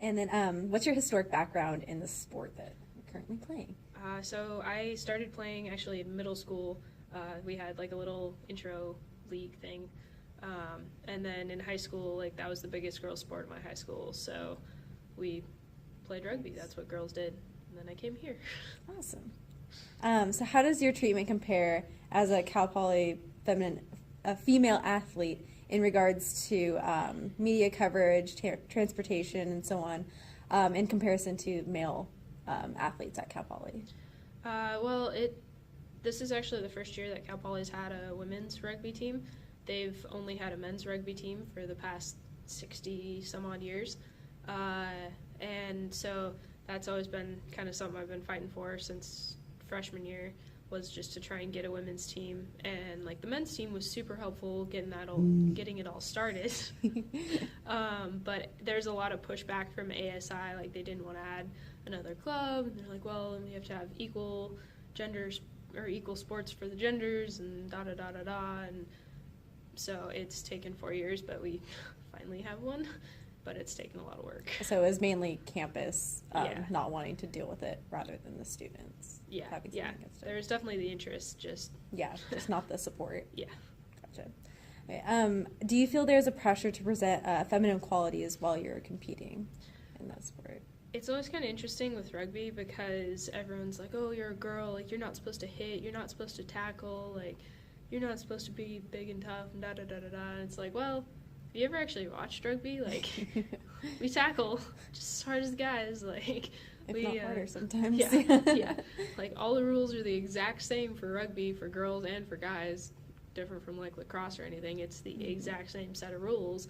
And then what's your historic background in the sport that you're currently playing? So I started playing actually in middle school. We had like a little intro league thing. And then in high school, like that was the biggest girls sport in my high school. So we played rugby. That's what girls did. And then I came here. Awesome. So how does your treatment compare as a Cal Poly a female athlete in regards to media coverage, transportation, and so on, in comparison to male athletes at Cal Poly? This is actually the first year that Cal Poly's had a women's rugby team. They've only had a men's rugby team for the past 60 some odd years. And so that's always been kind of something I've been fighting for since freshman year, was just to try and get a women's team. And like the men's team was super helpful getting it all started. But there's a lot of pushback from ASI, like they didn't want to add another club, and they're like, well, we have to have equal genders or equal sports for the genders and da da da da da. And so it's taken 4 years, but we finally have one. But it's taken a lot of work. So it was mainly campus not wanting to deal with it rather than the students having something against it. There's definitely the interest, just not the support. Yeah. Gotcha. Okay. Do you feel there's a pressure to present feminine qualities while you're competing in that sport? It's always kind of interesting with rugby because everyone's like, oh, you're a girl, like you're not supposed to hit, you're not supposed to tackle, like you're not supposed to be big and tough and da da da da da. And it's like, well, have you ever actually watched rugby? Like, we tackle just as hard as guys. Like, if not harder sometimes. Yeah. Like, all the rules are the exact same for rugby, for girls and for guys. Different from, like, lacrosse or anything. It's the exact same set of rules.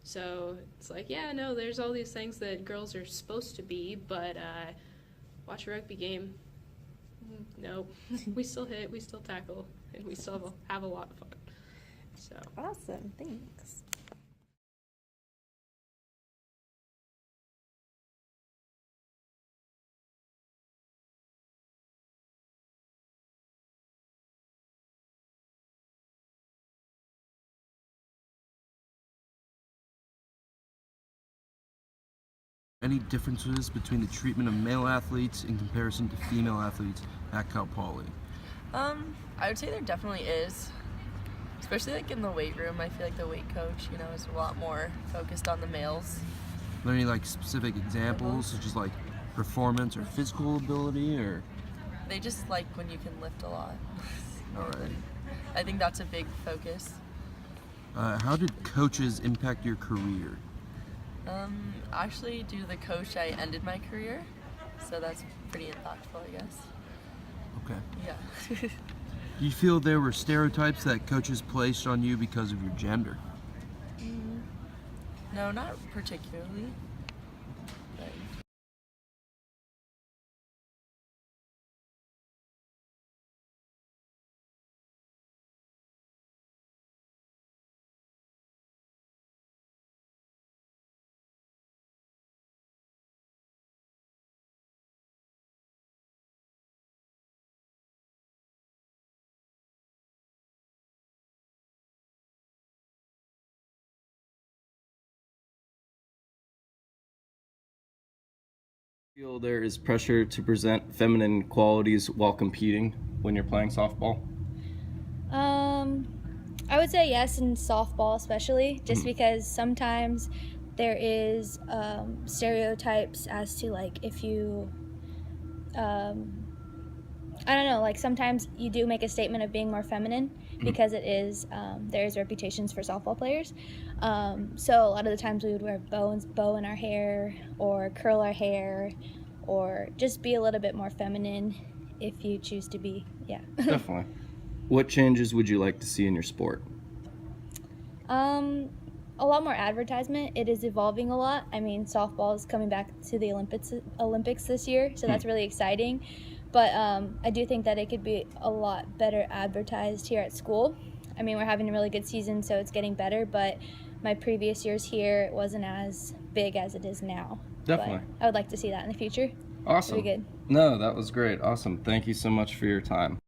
So, it's like, yeah, no, there's all these things that girls are supposed to be, but watch a rugby game. No. We still hit, we still tackle, and we still have a lot of fun. So. Awesome. Thanks. Any differences between the treatment of male athletes in comparison to female athletes at Cal Poly? I would say there definitely is, especially like in the weight room. I feel like the weight coach, is a lot more focused on the males. Are there any like specific examples, such as like performance or physical ability, or? They just like when you can lift a lot. All right. I think that's a big focus. How did coaches impact your career? Actually, due to the coach, I ended my career, so that's pretty impactful, I guess. Okay. Yeah. Do you feel there were stereotypes that coaches placed on you because of your gender? No, not particularly. But Feel there is pressure to present feminine qualities while competing when you're playing softball? I would say yes in softball especially, just because sometimes there is stereotypes as to like if you, I don't know, like sometimes you do make a statement of being more feminine because it is, there's reputations for softball players. So a lot of the times we would wear bow in our hair or curl our hair or just be a little bit more feminine if you choose to be, yeah. Definitely. What changes would you like to see in your sport? A lot more advertisement. It is evolving a lot. I mean, softball is coming back to the Olympics this year, so that's really exciting. But I do think that it could be a lot better advertised here at school. I mean, we're having a really good season, so it's getting better, but my previous years here, it wasn't as big as it is now. Definitely. But I would like to see that in the future. Awesome. Pretty good. No, that was great. Awesome. Thank you so much for your time.